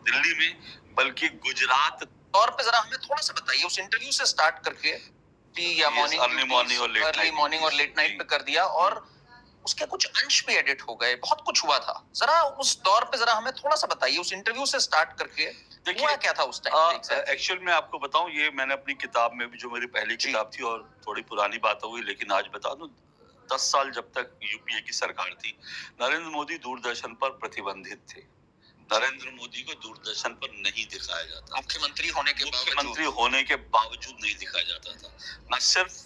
दिल्ली में बल्कि गुजरात तौर पे जरा हमें थोड़ा सा बताइए उस इंटरव्यू से स्टार्ट करके या अर्ली मॉर्निंग और लेट नाइट पे कर दिया और उसके कुछ अंश भी एडिट हो गए, बहुत कुछ हुआ था। जरा उस दौर पे जरा हमें थोड़ा सा बताइए उस इंटरव्यू से स्टार्ट करके हुआ क्या था उस टाइम। एक्चुअल में आपको बताऊं, ये मैंने अपनी किताब में भी, जो मेरी पहली किताब थी और थोड़ी पुरानी बात हो गई, लेकिन आज बता दूं, 10 साल जब तक यूपीए की सरकार थी, नरेंद्र मोदी दूरदर्शन पर प्रतिबंधित थे। नरेंद्र मोदी को दूरदर्शन पर नहीं दिखाया जाता, मुख्यमंत्री होने के बावजूद नहीं दिखाया जाता था। न सिर्फ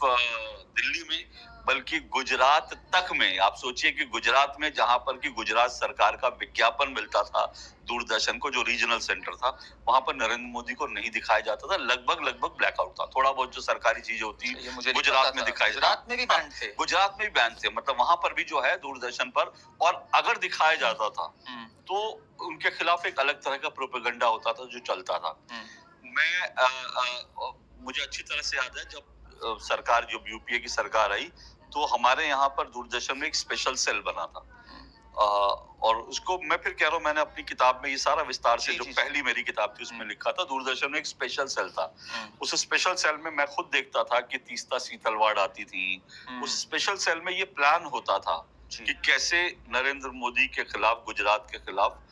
दिल्ली में बल्कि गुजरात तक में। आप सोचिए कि गुजरात में, जहां पर कि गुजरात सरकार का विज्ञापन मिलता था दूरदर्शन को, जो रीजनल सेंटर था, वहां पर नरेंद्र मोदी को नहीं दिखाया जाता था। लगभग ब्लैकआउट था। थोड़ा बहुत जो सरकारी चीजें होती गुजरात में दिखाई, गुजरात में भी बैन थे। गुजरात में भी बैन थे, मतलब वहां पर भी जो है दूरदर्शन पर, और अगर दिखाया जाता था तो उनके खिलाफ एक अलग तरह का प्रोपेगेंडा होता था जो चलता था। मुझे अच्छी तरह से याद है, जब सरकार, जब यूपीए की सरकार आई, तो हमारे यहाँ पर दूरदर्शन में एक स्पेशल सेल बना था। और उसको मैं फिर कह रहा हूँ, मैंने अपनी किताब में ये सारा विस्तार से, जो पहली मेरी किताब थी उसमें लिखा था, दूरदर्शन में एक स्पेशल सेल था। उस स्पेशल सेल में मैं खुद देखता था कि तीस्ता सीतलवाड़ आती थी। उस स्पेशल सेल में ये प्लान होता था कि कैसे नरेंद्र मोदी के खिलाफ, गुजरात के खिलाफ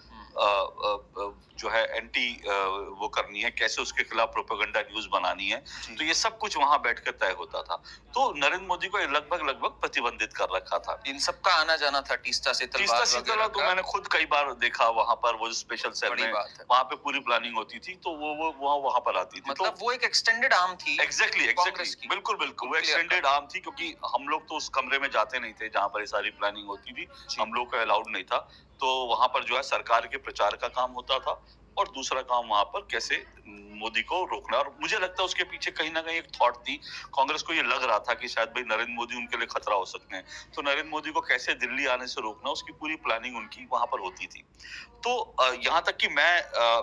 जो है एंटी वो करनी है, कैसे उसके खिलाफ प्रोपेगेंडा न्यूज बनानी है। तो ये सब कुछ वहां बैठकर तय होता था। तो नरेंद्र मोदी को लगभग प्रतिबंधित कर रखा था। इन सबका आना जाना था तीस्ता सीतलवाड़ तो मैंने खुद कई बार देखा वहां पर, वो स्पेशल सेल में वहां पे पूरी प्लानिंग होती थी, तो वो वहां पर आती थी। मतलब वो एक एक्सटेंडेड आर्म थी। एग्जैक्टली बिल्कुल वो एक्सटेंडेड आर्म थी, क्योंकि हम लोग तो उस कमरे में जाते नहीं थे जहां पर ये सारी प्लानिंग होती थी। हम लोग को अलाउड नहीं था। तो वहां पर जो है सरकार के प्रचार का काम होता था, और दूसरा काम वहां पर कैसे मोदी को रोकना। और मुझे लगता है उसके पीछे कहीं ना कहीं एक थॉट थी। कांग्रेस को ये लग रहा था कि शायद भाई नरेंद्र मोदी उनके लिए खतरा हो सकते हैं, तो नरेंद्र मोदी को कैसे दिल्ली आने से रोकना, उसकी पूरी प्लानिंग उनकी वहां पर होती थी। तो यहाँ तक कि मैं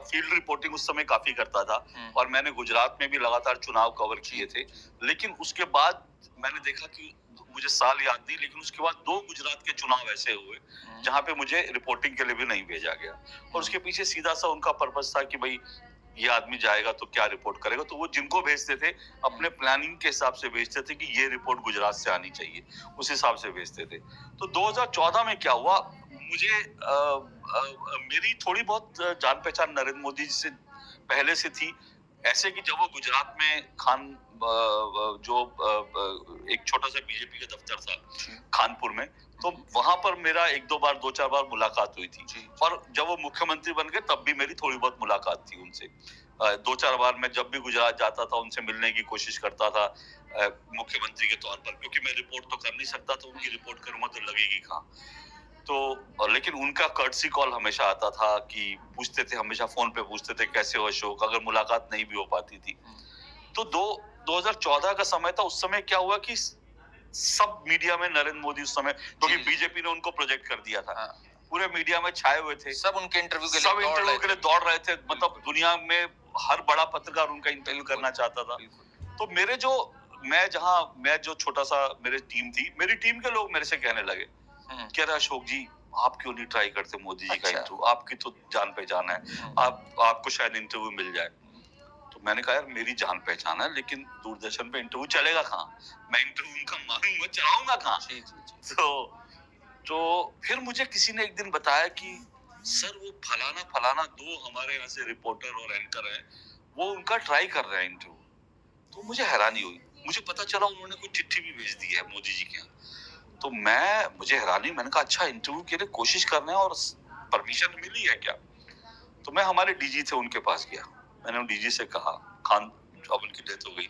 फील्ड रिपोर्टिंग उस समय काफी करता था, और मैंने गुजरात में भी लगातार चुनाव कवर किए थे। लेकिन उसके बाद मैंने देखा कि, मुझे साल याद नहीं, लेकिन उसके बाद 2 गुजरात के चुनाव ऐसे हुए जहां पे मुझे रिपोर्टिंग के लिए भी नहीं भेजा गया। और उसके पीछे सीधा सा उनका पर्पस था कि भाई ये आदमी जाएगा तो क्या रिपोर्ट करेगा। तो वो जिनको भेजते थे, अपने प्लानिंग के हिसाब से भेजते थे कि ये रिपोर्ट गुजरात से आनी चाहिए, उस हिसाब से भेजते थे। तो 2014 में क्या हुआ, मुझे मेरी थोड़ी बहुत जान पहचान नरेंद्र मोदी जी से पहले से थी। ऐसे कि जब वो गुजरात में जो एक छोटा सा बीजेपी का दफ्तर था खानपुर में, तो वहां पर मेरा 2-4 बार मुलाकात हुई थी। और जब वो मुख्यमंत्री बन गए तब भी मेरी थोड़ी बहुत मुलाकात थी उनसे। 2-4 बार मैं जब भी गुजरात जाता था उनसे मिलने की कोशिश करता था, मुख्यमंत्री के तौर पर, क्योंकि मैं रिपोर्ट तो कर नहीं सकता, तो उनकी रिपोर्ट करूंगा तो लगेगी कहाँ। तो लेकिन उनका कर्टसी कॉल हमेशा आता था, कि पूछते थे, हमेशा फोन पे पूछते थे कैसे हो अशोक, अगर मुलाकात नहीं भी हो पाती थी। तो 2014 का समय था। उस समय क्या हुआ कि सब मीडिया में नरेंद्र मोदी, उस समय क्योंकि बीजेपी ने उनको प्रोजेक्ट कर दिया था, पूरे मीडिया में छाए हुए थे, सब उनके इंटरव्यू के लिए दौड़ रहे थे। मतलब दुनिया में हर बड़ा पत्रकार उनका इंटरव्यू करना चाहता था। तो मैं जो छोटा सा मेरी टीम के लोग मेरे से कहने लगे, कह रहा अशोक जी, आप क्यों नहीं ट्राई करते मोदी जी का इंटरव्यू, आपकी तो जान पहचान है, आपको शायद इंटरव्यू मिल जाए। तो मैंने कहा यार, मेरी जान पहचान है, लेकिन दूरदर्शन पे इंटरव्यू चलेगा कहाँ, मैं इंटरव्यू उनका मारूंगा, चलाऊंगा कहाँ। तो फिर मुझे किसी ने एक दिन बताया कि सर, वो फलाना 2 हमारे यहाँ से रिपोर्टर और एंकर हैं, वो उनका ट्राई कर रहे हैं इंटरव्यू। तो मुझे हैरानी हुई, मुझे पता चला उन्होंने कोई चिट्ठी भी भेज दी है मोदी जी के यहाँ। तो मुझे हैरानी, मैंने कहा अच्छा, इंटरव्यू के लिए कोशिश कर रहे हैं और परमिशन मिली है क्या। तो मैं हमारे डीजी थे उनके पास गया, मैंने डीजी से कहा, खान, अब उनकी डेथ हो गई,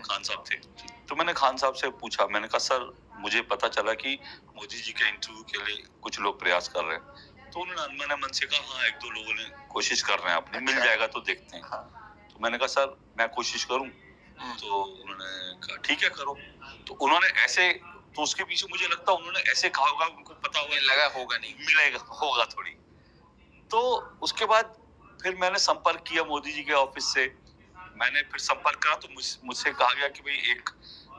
खान साहब थे। तो मैंने खान साहब से पूछा, मैंने कहा सर, मुझे पता चला कि मोदी जी के इंटरव्यू के लिए कुछ लोग प्रयास कर रहे हैं। तो उन्होंने अनमने मन से कहा, हाँ 1-2 लोगों ने कोशिश कर रहे हैं अपनी, मिल जाएगा तो देखते हैं। तो मैंने कहा सर, मैं कोशिश करूं। तो उन्होंने कहा ठीक है, करो। तो उन्होंने ऐसे, तो उसके पीछे मुझे लगता है उन्होंने ऐसे कहा होगा, उनको पता होगा, लगा होगा नहीं, मिलेगा, होगा थोड़ी। तो उसके बाद फिर मैंने संपर्क किया मोदी जी के ऑफिस से। मैंने फिर संपर्क करा तो मुझसे कहा गया कि भाई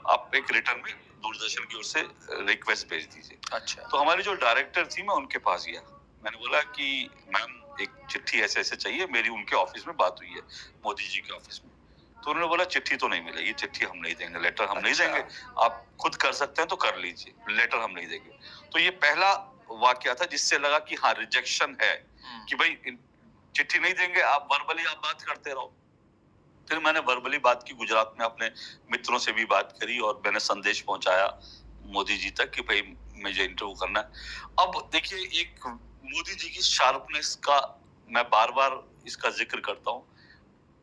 आप एक रिटर्न में दूरदर्शन की ओर से रिक्वेस्ट भेज दीजिए। अच्छा। तो हमारी जो डायरेक्टर थी, मैं उनके पास गया, मैंने बोला कि मैम, एक चिट्ठी ऐसे ऐसे चाहिए, मेरी उनके ऑफिस में बात हुई है, मोदी जी के ऑफिस में। तो उन्होंने बोला चिट्ठी तो नहीं मिलेगी, चिट्ठी हम नहीं देंगे, लेटर हम नहीं देंगे, आप खुद कर सकते हैं तो कर लीजिए, लेटर हम नहीं देंगे। तो ये पहला वाकया था जिससे लगा कि हाँ रिजेक्शन है, कि भाई चिट्ठी नहीं देंगे, आप वर्बली आप बात करते रहो। फिर मैंने वर्बली बात की, गुजरात में अपने मित्रों से भी बात करी और मैंने संदेश पहुंचाया मोदी जी तक कि भाई मुझे इंटरव्यू करना है। अब देखिए, एक मोदी जी की शार्पनेस का मैं बार बार इसका जिक्र करता हूँ।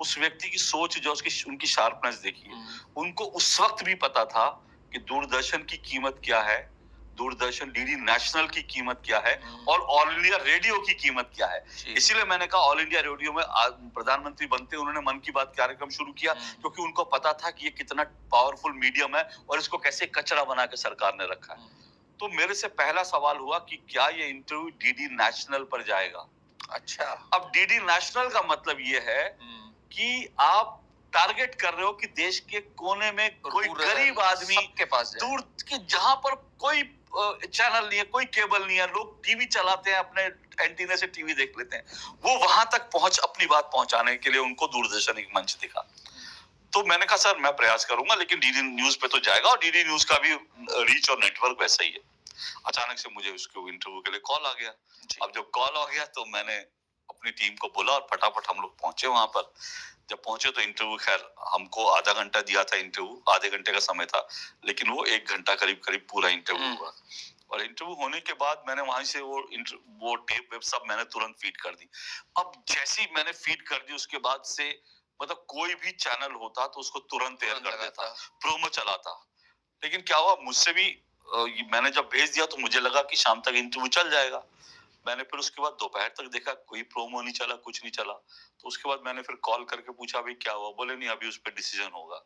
उस व्यक्ति की सोच जो उनकी शार्पनेस देखिए, उनको उस वक्त भी पता था कि दूरदर्शन की कीमत क्या है, दूरदर्शन डीडी नेशनल की कीमत क्या है और ऑल इंडिया रेडियो की कीमत क्या है। इसीलिए मैंने कहा ऑल इंडिया रेडियो में प्रधानमंत्री बनते उन्होंने मन की बात कार्यक्रम शुरू किया, क्योंकि उनको पता था कि ये कितना पावरफुल मीडियम है और इसको कैसे कचरा बना के सरकार ने रखा है। तो मेरे से पहला सवाल हुआ कि क्या ये इंटरव्यू डीडी नेशनल पर जाएगा। अच्छा, अब डीडी नेशनल का मतलब ये है कि आप टारगेट कर रहे हो कि देश के कोने में कोई गरीब आदमी के पास दूर की, जहां पर कोई चैनल नहीं है, कोई केबल नहीं है, लोग टीवी चलाते हैं, अपने एंटीना से टीवी देख लेते हैं, वो वहां तक अपनी बात पहुंचाने के लिए उनको दूरदर्शन एक मंच दिखा। तो मैंने कहा सर मैं प्रयास करूंगा, लेकिन डीडी न्यूज पे तो जाएगा, और डीडी न्यूज का भी रीच और नेटवर्क वैसा ही है। अचानक से मुझे उसके इंटरव्यू के लिए कॉल आ गया। अब जब कॉल आ गया तो मैंने अपनी टीम को बोला और फटाफट हम लोग पहुंचे वहां पर। जब पहुंचे तो इंटरव्यू, खैर हमको आधा घंटा दिया था इंटरव्यू, आधे घंटे का समय था, लेकिन वो 1 घंटा करीब करीब पूरा इंटरव्यू हुआ। और इंटरव्यू होने के बाद मैंने वहां से वो टेप वेब सब मैंने तुरंत फीड कर दी। अब जैसी मैंने फीड कर दी उसके बाद से मतलब कोई भी चैनल होता तो उसको तुरंत एयर कर देता, प्रोमो चलाता। लेकिन क्या हुआ, मुझसे भी मैंने जब भेज दिया तो मुझे लगा कि शाम तक इंटरव्यू चल जाएगा। मैंने फिर उसके बाद दोपहर तक देखा, कोई प्रोमो नहीं चला, कुछ नहीं चला। तो उसके बाद मैंने फिर कॉल करके पूछा भाई क्या हुआ, बोले नहीं अभी उस पर डिसीजन होगा।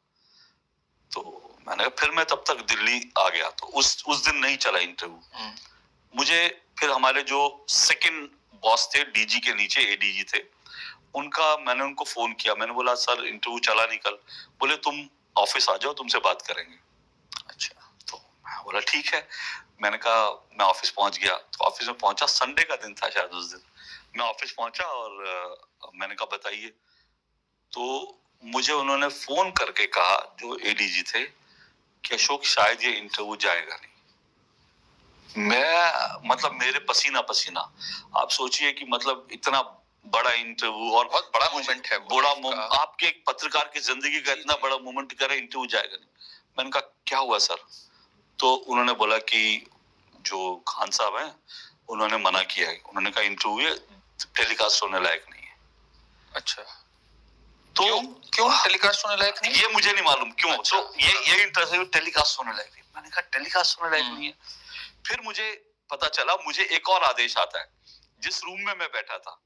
तो मैंने फिर मैं तब तक दिल्ली आ गया, तो उस दिन नहीं चला इंटरव्यू। मुझे फिर हमारे जो सेकंड बॉस थे, डीजी के नीचे एडीजी थे, मैंने उनको फोन किया, मैंने बोला सर इंटरव्यू चला नहीं कल। बोले तुम ऑफिस आ जाओ, तुमसे बात करेंगे। अच्छा, तो मैं बोला ठीक है। मैंने कहा मैं ऑफिस पहुंच गया। तो ऑफिस में पहुंचा, संडे का दिन था शायद उस दिन। मैं ऑफिस पहुंचा और मैंने कहा बताइए। तो मुझे उन्होंने फोन करके कहा, जो एडीजी थे, कि अशोक शायद ये इंटरव्यू जाएगा नहीं। मैं मतलब मेरे पसीना पसीना, आप सोचिए कि मतलब इतना बड़ा इंटरव्यू और बहुत बड़ा मोमेंट है, आपके एक पत्रकार की जिंदगी का इतना बड़ा मोमेंट करे, इंटरव्यू जाएगा नहीं। मैंने कहा क्या हुआ सर? तो उन्होंने बोला कि जो खान साहब हैं उन्होंने मना किया है, उन्होंने कहा इंटरव्यू टेलीकास्ट होने लायक नहीं है। अच्छा, तो क्यों टेलीकास्ट होने लायक नहीं? ये मुझे नहीं मालूम क्यों। अच्छा, तो ये इंटरव्यू टेलीकास्ट होने लायक नहीं। मैंने कहा टेलीकास्ट होने लायक नहीं है। फिर मुझे पता चला, मुझे एक और आदेश आता है। जिस रूम में मैं बैठा था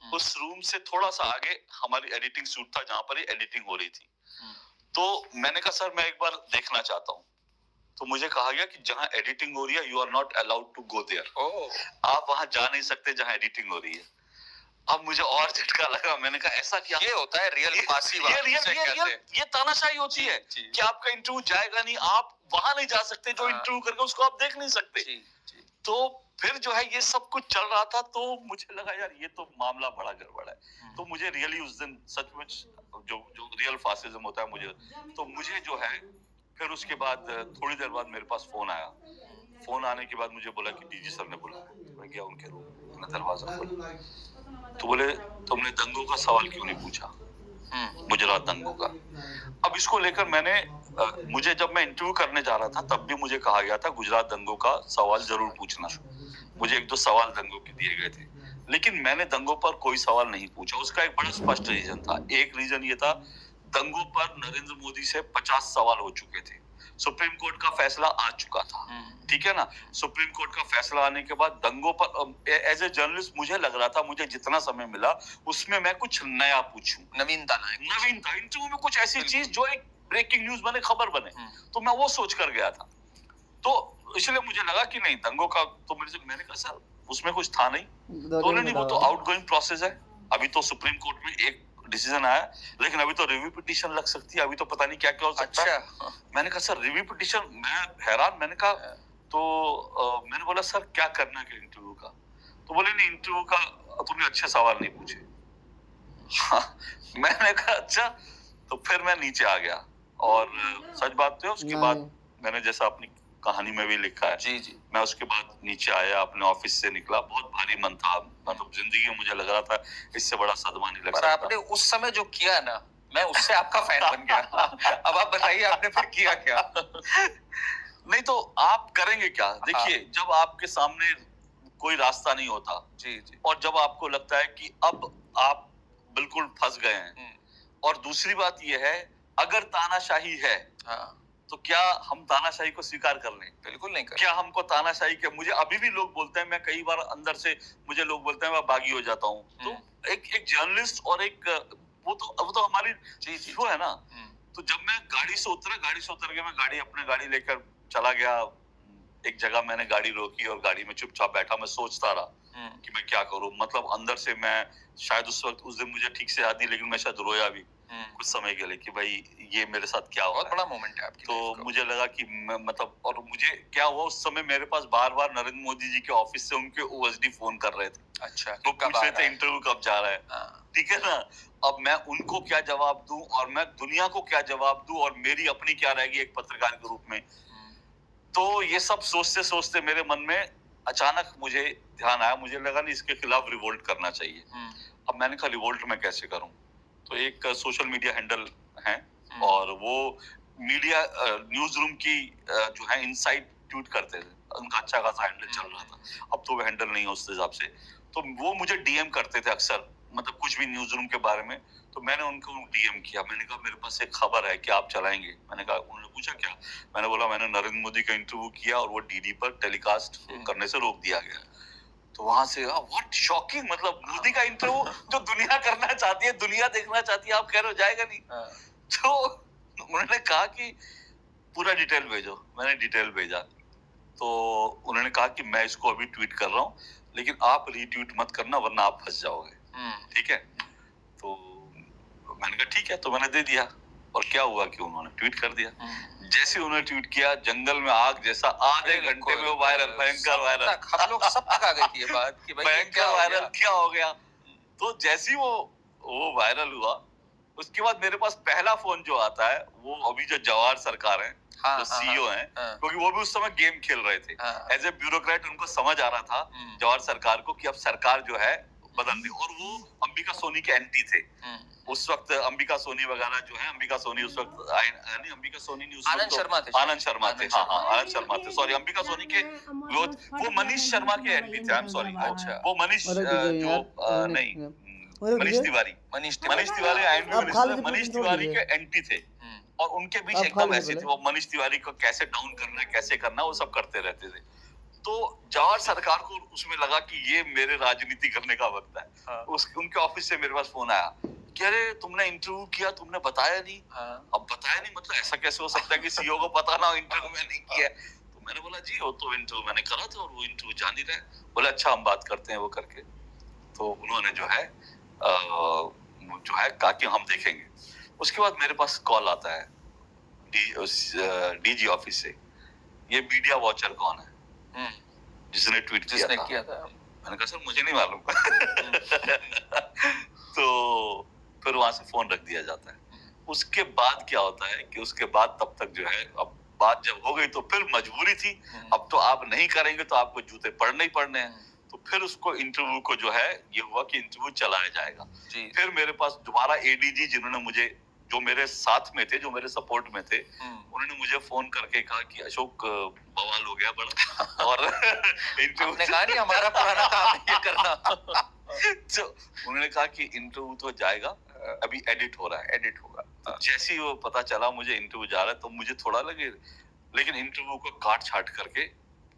उस रूम से थोड़ा सा आगे हमारी एडिटिंग सूट था, जहां पर एडिटिंग हो रही थी। तो मैंने कहा सर मैं एक बार देखना चाहता हूँ। तो मुझे कहा गया कि जहां एडिटिंग हो रही है you are not allowed to go there. आप वहां जा नहीं सकते जहां एडिटिंग हो रही है। अब मुझे और झटका लगा। मैंने कहा ऐसा क्या? ये होता है रियल फांसी बात। ये तानाशाही होती है कि आपका इंटरव्यू जाएगा नहीं, आप वहां नहीं जा सकते, जो इंटरव्यू करके उसको आप देख नहीं सकते। तो फिर जो है ये सब कुछ चल रहा था, तो मुझे लगा यार ये तो मामला बड़ा गड़बड़ है। तो मुझे रियली उस दिन सचमुच जो रियल फासिज्म होता है मुझे जो है, फिर उसके बाद थोड़ी देर बाद मेरे पास फोन आया। फोन आने के बाद मुझे बोला कि डीजी सर ने बुलाया। तो मैं गया उनके रूम, मैंने दरवाजा खोला। तो बोले तुमने दंगों का सवाल क्यों नहीं पूछा, गुजरात दंगों का। अब इसको लेकर मुझे जब मैं इंटरव्यू करने जा रहा था तब भी मुझे कहा गया था गुजरात दंगों का सवाल जरूर पूछना। मुझे 1-2 सवाल दंगों के दिए गए थे, लेकिन मैंने दंगों पर कोई सवाल नहीं पूछा। उसका एक बड़ा स्पष्ट रीजन था। एक रीजन ये था, दंगों पर नरेंद्र मोदी से 50 सवाल हो चुके थे, सुप्रीम कोर्ट का फैसला आ चुका था, ठीक है ना। सुप्रीम कोर्ट का फैसला आने के बाद दंगों पर एज ए जर्नलिस्ट मुझे लग रहा था मुझे जितना समय मिला उसमें मैं कुछ नया पूछूं, नवीनता इंटरव्यू में कुछ ऐसी चीज जो एक ब्रेकिंग न्यूज बने, खबर बने। तो मैं वो सोच कर गया था। तो इसलिए मुझे लगा कि नहीं दंगों का, तो मैंने कहा सर उसमें कुछ था नहीं। तो नहीं, वो तो आउटगोइंग प्रोसेस है, अभी तो सुप्रीम कोर्ट में एक डिसीजन आया, लेकिन अभी तो रिव्यू पिटीशन लग सकती है, अभी तो पता नहीं क्या क्या हो सकता है। मैंने कहा सर रिव्यू पिटीशन, मैं हैरान। मैंने कहा तो मैंने बोला सर क्या करना है इंटरव्यू का? तो बोले नहीं, इंटरव्यू का तुमने अच्छे सवाल नहीं पूछे। हाँ, मैंने कहा अच्छा। तो फिर मैं नीचे आ गया और सच बात तो है, उसके बाद मैंने जैसा अपनी कहानी में भी लिखा है, जी जी, मैं उसके बाद नीचे आया, अपने ऑफिस से निकला, बहुत भारी मन था, मतलब जिंदगी में मुझे लग रहा था इससे बड़ा सदमा नहीं लग पर सकता। आपने उस समय जो किया ना, मैं उससे आपका फैन बन गया। अब आप बताइए आपने फिर किया क्या? नहीं तो आप करेंगे क्या? देखिए, जब आपके सामने कोई रास्ता नहीं होता जी जी, और जब आपको लगता है कि अब आप बिल्कुल फंस गए हैं, और दूसरी बात यह है, अगर तानाशाही है, हाँ, तो क्या हम तानाशाही को स्वीकार कर लें? बिल्कुल नहीं कर। क्या हमको तानाशाही के, मुझे अभी भी लोग बोलते हैं, मैं कई बार अंदर से मुझे लोग बोलते हैं मैं बागी हो जाता हूँ। तो एक जर्नलिस्ट और एक वो तो हमारी जी जी, वो है ना। तो जब मैं गाड़ी से उतर के मैं अपने गाड़ी लेकर चला गया। एक जगह मैंने गाड़ी रोकी और गाड़ी में चुपचाप बैठा, मैं सोचता रहा कि मैं क्या करूं। मतलब अंदर से मैं शायद उस दिन मुझे ठीक से याद नहीं, लेकिन मैं शायद रोया भी कुछ समय के लिए कि भाई ये मेरे साथ क्या हुआ। बहुत बड़ा मोमेंट है आपकी तो लाइफ का। मुझे लगा कि मैं मतलब, और मुझे क्या हुआ उस समय, मेरे पास बार-बार नरेंद्र मोदी जी के ऑफिस से उनके ओएसडी फोन कर रहे थे। अच्छा, वो कब पूछ आ रहे रहा थे है? इंटरव्यू कब जा रहा है। हाँ, ठीक है ना? अब मैं उनको क्या जवाब दूं और मैं दुनिया को क्या जवाब दूं और मेरी अपनी क्या रहेगी एक पत्रकार के रूप में। तो ये सब सोचते-सोचते मेरे मन में अचानक मुझे ध्यान आया, मुझे लगा नहीं इसके खिलाफ रिवोल्ट करना चाहिए। अब मैंने कहा रिवोल्ट मैं कैसे करूं? तो एक सोशल मीडिया हैंडल है और वो मीडिया न्यूज रूम की जो है इनसाइड ट्वीट करते थे, उनका अच्छा खासा हैंडल चल रहा था। अब तो वो हैंडल नहीं है उस हिसाब से। तो वो मुझे डीएम करते थे अक्सर, मतलब कुछ भी न्यूज रूम के बारे में। तो मैंने उनको डीएम किया, मैंने कहा मेरे पास एक खबर है, क्या आप चलाएंगे? मैंने कहा, उन्होंने पूछा क्या? मैंने बोला मैंने नरेंद्र मोदी का इंटरव्यू किया और वो डीडी पर टेलीकास्ट करने से रोक दिया गया। तो वहां से व्हाट शॉकिंग, मतलब मोदी का इंटरव्यू जो दुनिया करना चाहती है, दुनिया देखना चाहती है, आप कह रहे हो जाएगा नहीं। तो उन्होंने कहा कि पूरा डिटेल भेजो। मैंने डिटेल भेजा। तो उन्होंने कहा कि मैं इसको अभी ट्वीट कर रहा हूँ, लेकिन आप रीट्वीट मत करना वरना आप फंस जाओगे। ठीक है? तो मैंने कहा ठीक है, तो मैंने दे दिया। और क्या हुआ कि उन्होंने ट्वीट कर दिया। जैसे उन्होंने ट्वीट किया, जंगल में आग जैसा आधे घंटे में वायरल, भयंकर वायरल। हम लोग सब तक आ गई थी ये बात कि भाई भयंकर वायरल क्या हो गया। तो जैसे ही वो वायरल हुआ, उसके बाद मेरे पास पहला फोन जो आता है वो अभी जो जवाहर सरकार है, जो सीईओ हैं, क्योंकि वो भी उस समय गेम खेल रहे थे। एज ए ब्यूरोक्रेट उनको समझ आ रहा था जवाहर सरकार को कि अब सरकार जो है बदल दी। और वो अंबिका सोनी के एंटी थे उस वक्त। अंबिका सोनी वगैरह जो है, अंबिका सोनी उस वक्त नहीं, अंबिका सोनी नहीं, उस आनंद वक्त शर्मा थे। आनंद शर्मा थे। हाँ हाँ, आनंद शर्मा थे, सॉरी। अंबिका सोनी के वो मनीष शर्मा के एंटी थे, आई एम सॉरी। अच्छा, वो मनीष जो नहीं, मनीष तिवारी मनीष तिवारी एंड मिनिस्टर मनीष तिवारी के एंटी थे। और उनके बीच एकदम ऐसे थे, वो मनीष तिवारी को कैसे डाउन करना है, कैसे करना, वो सब करते रहते थे। तो जवाहर सरकार को उसमें लगा कि ये मेरे राजनीति करने का वक्त है। उनके ऑफिस से मेरे पास फोन आया कि अरे तुमने इंटरव्यू किया, तुमने बताया नहीं। अब बताया नहीं मतलब ऐसा कैसे हो सकता है कि सीईओ को पता ना हो इंटरव्यू में नहीं किया। तो मैंने बोला जी वो तो इंटरव्यू मैंने करा था और वो इंटरव्यू जान ही रहे। बोले अच्छा हम बात करते हैं वो करके। तो उन्होंने जो है कहा कि हम देखेंगे। उसके बाद मेरे पास कॉल आता है डीजी ऑफिस से, ये मीडिया वॉचर कौन है जिसने ट्वीट किया था। मैंने कहा सर मुझे नहीं मालूम। तो फिर वहां से फोन रख दिया जाता है। उसके बाद क्या होता है कि उसके बाद तब तक जो है, अब बात जब हो गई तो फिर मजबूरी थी। अब तो आप नहीं करेंगे तो आपको जूते पड़ने ही पड़ने हैं। तो फिर उसको इंटरव्यू को जो है ये हुआ कि इंटरव्यू चलाया जाएगा। फिर मेरे पास दोबारा एडीजी जिन्होंने मुझे, जो मेरे साथ में थे, जो मेरे सपोर्ट में थे, उन्होंने मुझे फोन करके कहा कि अशोक बवाल हो गया बड़ा। और इंटरव्यू ने कहा नहीं हमारा पुराना काम है ये करना। तो उन्होंने कहा कि इंटरव्यू तो जाएगा, अभी एडिट हो रहा है, एडिट होगा। तो जैसे ही वो पता चला मुझे इंटरव्यू जा रहा है तो मुझे थोड़ा लगे, लेकिन इंटरव्यू को काट छाट करके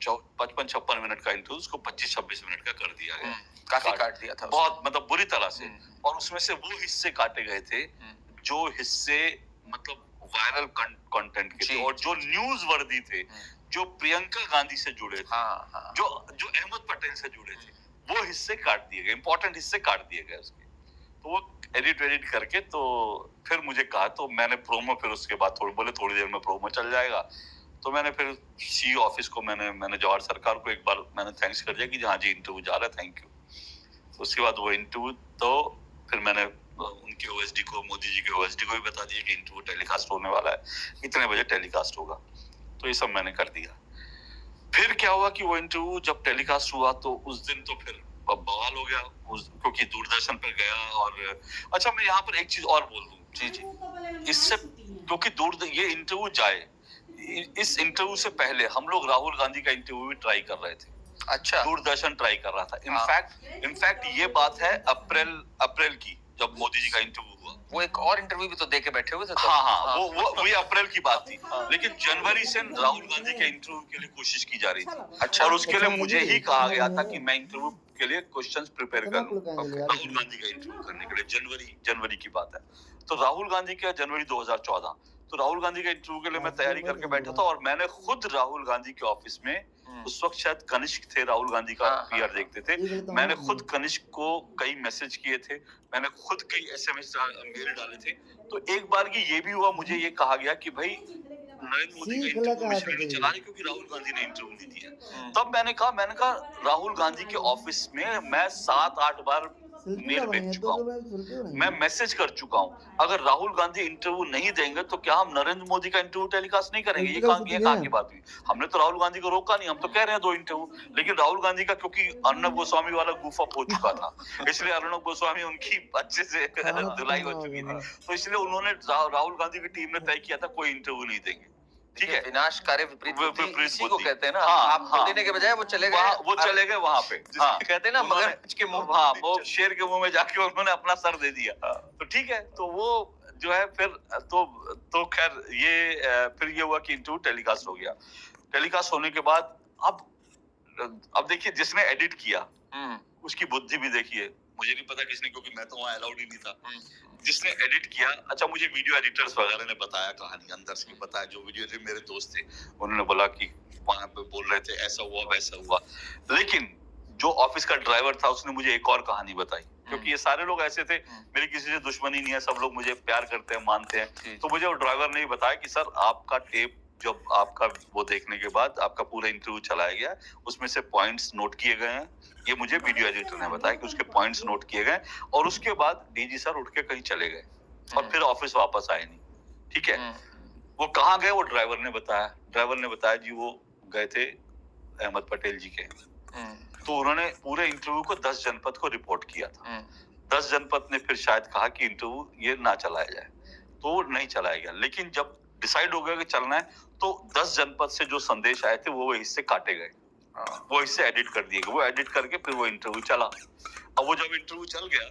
55-56 मिनट का इंटरव्यू उसको 25-26 मिनट का कर दिया गया। काफी काट दिया था बहुत, मतलब बुरी तरह से। और उसमें से वो हिस्से काटे गए थे जो हिस्से मतलब वायरल कंटेंट के थे और जो न्यूज वर्दी थे, जो प्रियंका गांधी से जुड़े थे, जो अहमद पटेल से जुड़े थे, वो हिस्से काट दिए गए, इंपॉर्टेंट हिस्से काट दिए गए उसके। तो वो एडिट करके तो फिर मुझे कहा, तो मैंने प्रोमो, फिर उसके बाद थोड़ी देर में प्रोमो चल जाएगा। तो मैंने फिर सी ऑफिस को मैंने जवाहर सरकार को एक बार मैंने थैंक्स कर दिया कि हाँ जी इंटरव्यू जा रहा है, थैंक यू। तो उसके बाद वो इंटरव्यू, तो फिर मैंने उनके ओएसडी को, मोदी जी के ओएसडी को भी बता दिया कि इंटरव्यू टेलीकास्ट होने वाला है, इतने बजे टेलीकास्ट होगा। तो ये सब मैंने कर दिया। फिर क्या हुआ कि वो इंटरव्यू जब टेलीकास्ट हुआ तो उस दिन तो फिर बवाल हो गया, क्योंकि दूरदर्शन पर गया। और अच्छा, मैं यहाँ पर एक चीज और बोल दूं। जी जी। इससे, क्योंकि ये इंटरव्यू जाए, इस इंटरव्यू से पहले हम लोग राहुल गांधी का इंटरव्यू भी ट्राई कर रहे थे। अच्छा। दूरदर्शन ट्राई कर रहा था। इनफैक्ट ये बात है अप्रैल की, जब मोदी जी का इंटरव्यू हुआ। वो एक और इंटरव्यू भी तो देके बैठे हुए थे। हाँ, वो ये अप्रैल की बात थी। लेकिन जनवरी से राहुल गांधी के इंटरव्यू के लिए कोशिश की जा रही थी। अच्छा। और उसके लिए मुझे ही कहा गया था कि मैं इंटरव्यू के लिए क्वेश्चंस प्रिपेयर कर लूं, राहुल गांधी का इंटरव्यू करने के लिए। जनवरी की बात है। तो राहुल गांधी का जनवरी 2014, तो राहुल गांधी के इंटरव्यू के लिए मैं तैयारी करके बैठा था। और मैंने खुद राहुल गांधी के ऑफिस में, उस वक्त शायद कनिष्क थे, राहुल गांधी का पीआर देखते थे, मैंने खुद कनिष्क को कई मैसेज किए थे, मैंने खुद कई एसएमएस मेल डाले थे। तो एक बार की ये भी हुआ, मुझे ये कहा गया कि भाई नरेंद्र मोदी का इंटरव्यू इसलिए नहीं चला रहे क्योंकि राहुल गांधी ने इंटरव्यू नहीं दिया। तब मैंने कहा राहुल गांधी के ऑफिस में मैं 7-8 बार मेल भेज चुका हूँ, मैं मैसेज कर चुका हूँ। अगर राहुल गांधी इंटरव्यू नहीं देंगे तो क्या हम नरेंद्र मोदी का इंटरव्यू टेलीकास्ट नहीं करेंगे? ये कहाँ की बात हुई? हमने तो राहुल गांधी को रोका नहीं, हम तो कह रहे हैं 2 इंटरव्यू। लेकिन राहुल गांधी का, क्योंकि अर्नब गोस्वामी वाला गुफ अप हो चुका था, इसलिए अर्नब गोस्वामी उनकी अच्छे से धुलाई हो चुकी थी, तो इसलिए उन्होंने, राहुल गांधी की टीम ने तय किया था कोई इंटरव्यू नहीं देंगे। ठीक है, विनाशकारी विपरीत इसी को कहते हैं ना। हाँ, आपको देने के बजाय वो चले गए वहां पे, कहते हैं ना, मगरमच्छ के मुंह। हाँ, वो शेर के मुंह में जाके उन्होंने अपना सर दे दिया। तो ठीक है, तो वो जो है फिर तो खैर ये फिर ये हुआ कि इंटरव्यू टेलीकास्ट हो गया। टेलीकास्ट होने के बाद अब देखिए, जिसने एडिट किया उसकी बुद्धि भी देखिए। मुझे नहीं पता किसने, क्योंकि मैं तो वहां अलाउड ही नहीं था। जिसने एडिट किया, अच्छा, मुझे वीडियो एडिटर्स वगैरह ने बताया, कहानी अंदर से बताया, जो वीडियो थे, मेरे दोस्त थे, उन्होंने बोला कि वहां पे बोल रहे थे ऐसा हुआ वैसा हुआ। लेकिन जो ऑफिस का ड्राइवर था उसने मुझे एक और कहानी बताई, क्योंकि ये सारे लोग ऐसे थे, मेरी किसी से दुश्मनी नहीं है, सब लोग मुझे प्यार करते हैं, मानते हैं। तो मुझे वो ड्राइवर ने बताया कि सर, आपका टेप जब आपका वो देखने के बाद आपका पूरा इंटरव्यू चलाया गया, उसमें से पॉइंट्स नोट किए गए हैं। ये मुझे वीडियो एडिटर ने बताया कि उसके पॉइंट्स नोट किए गए, और उसके बाद डीजी सर उठ के कहीं चले गए और फिर ऑफिस वापस आए नहीं। ठीक है, वो कहाँ गए वो ड्राइवर ने बताया जी वो गए थे अहमद पटेल जी के। तो उन्होंने पूरे इंटरव्यू को 10 जनपद को रिपोर्ट किया था। 10 जनपद ने फिर शायद कहा कि इंटरव्यू ये ना चलाया जाए, तो नहीं चलाया गया। लेकिन जब डिसाइड हो गया कि चलना है, तो 10 जनपद से जो संदेश आए थे वो हिस्से काटे गए, वो हिस्से एडिट कर दिए गए। वो एडिट करके फिर वो इंटरव्यू चला। अब वो जब इंटरव्यू चल गया,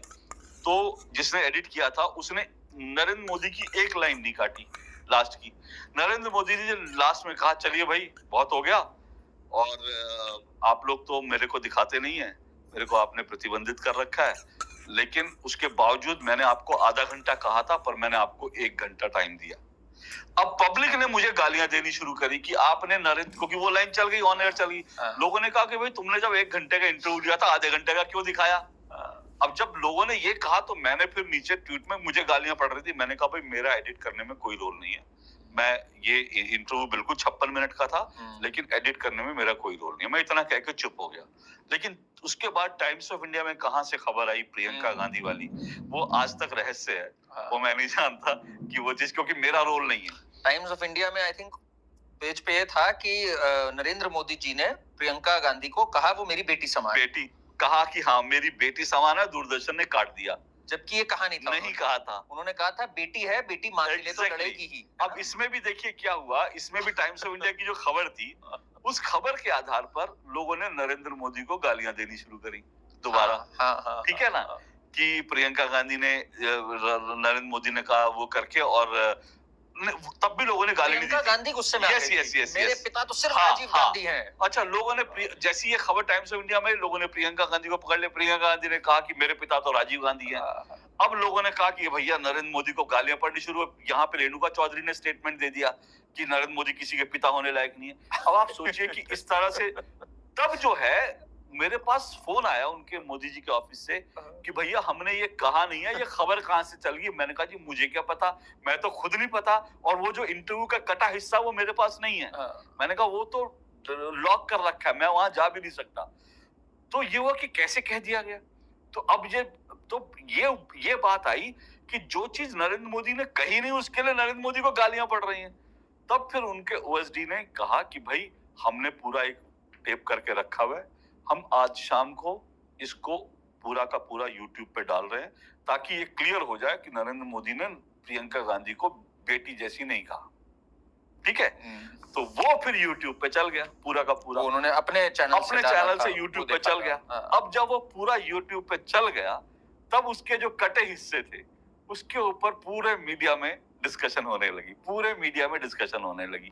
तो जिसने एडिट किया था उसने नरेंद्र मोदी की एक लाइन नहीं काटी, लास्ट की। नरेंद्र मोदी ने लास्ट में कहा, चलिए भाई बहुत हो गया, और आप लोग तो मेरे को दिखाते नहीं है, मेरे को आपने प्रतिबंधित कर रखा है, लेकिन उसके बावजूद मैंने आपको आधा घंटा कहा था, पर मैंने आपको 1 घंटा टाइम दिया। अब पब्लिक ने मुझे गालियां देनी शुरू करी कि आपने नरेंद्र, क्योंकि वो लाइन चल गई, ऑन एयर चल गई। लोगों ने कहा कि भाई तुमने जब 1 घंटे का इंटरव्यू लिया था, आधे घंटे का क्यों दिखाया? अब जब लोगों ने ये कहा, तो मैंने फिर नीचे ट्वीट में, मुझे गालियां पड़ रही थी, मैंने कहा भाई मेरा एडिट करने में कोई रोल नहीं है। मैं ये इंटरव्यू बिल्कुल 56 मिनट का था, लेकिन एडिट करने में मेरा कोई रोल नहीं है। मैं इतना कह के चुप हो गया। लेकिन उसके बाद टाइम्स ऑफ इंडिया में कहां से खबर आई प्रियंका गांधी वाली, वो आज तक रहस्य है। वो मैं नहीं जानता कि वो चीज, क्योंकि मेरा रोल नहीं है। टाइम्स ऑफ इंडिया में आई थिंक पेज पे ये था कि नरेंद्र मोदी जी ने प्रियंका गांधी को कहा वो मेरी बेटी समान। बेटी कहा कि हाँ मेरी बेटी समान है, दूरदर्शन ने काट दिया, जबकि ये कहा नहीं था। नहीं कहा था, उन्होंने कहा था बेटी है, बेटी मान ले तो लड़ेगी ही। अब इसमें भी देखिए क्या हुआ, इसमें भी टाइम्स ऑफ इंडिया की जो खबर थी, उस खबर के आधार पर लोगों ने नरेंद्र मोदी को गालियां देनी शुरू करी दोबारा। ठीक है ना, कि प्रियंका गांधी ने नरेंद्र मोदी ने कहा वो करके, और तब भी लोगों ने गाली दी। गांधी गुस्से में yes, मेरे पिता तो सिर्फ राजीव गांधी हैं। अच्छा, लोगों ने जैसी ये खबर टाइम्स ऑफ इंडिया में, लोगों ने प्रियंका गांधी को पकड़ लिया। प्रियंका गांधी ने कहा कि मेरे पिता तो राजीव गांधी हैं। अब लोगों ने कहा कि भैया नरेंद्र मोदी को गालियां पड़नी शुरू हुई। यहाँ पे रेणुका चौधरी ने स्टेटमेंट दे दिया कि नरेंद्र मोदी किसी के पिता होने लायक नहीं है। अब आप सोचिए कि इस तरह से तब जो है मेरे पास फोन आया उनके मोदी जी के ऑफिस से कि भैया हमने ये कहा नहीं है, ये खबर कहाँ से चल गई। मैंने कहा जी मुझे क्या पता, मैं तो खुद नहीं पता, और वो जो इंटरव्यू का कटा हिस्सा वो मेरे पास नहीं है। मैंने कहा वो तो लॉक कर रखा है, मैं वहां जा भी नहीं सकता। तो ये हुआ कि कैसे कह दिया गया। तो अब ये बात आई कि जो चीज नरेंद्र मोदी ने कही नहीं उसके लिए नरेंद्र मोदी को गालियां पड़ रही हैं। तब फिर उनके ओएसडी ने कहा कि भाई हमने पूरा एक टेप करके रखा हुआ है, हम आज शाम को इसको पूरा का पूरा यूट्यूब पे डाल रहे हैं ताकि ये क्लियर हो जाए कि नरेंद्र मोदी ने प्रियंका गांधी को बेटी जैसी नहीं कहा। ठीक है, तो वो फिर यूट्यूब पे चल गया पूरा का पूरा, उन्होंने अपने चैनल से यूट्यूब पे चल गया। अब जब वो पूरा यूट्यूब पे चल गया तब उसके जो कटे हिस्से थे उसके ऊपर पूरे मीडिया में डिस्कशन होने लगी, पूरे मीडिया में डिस्कशन होने लगी।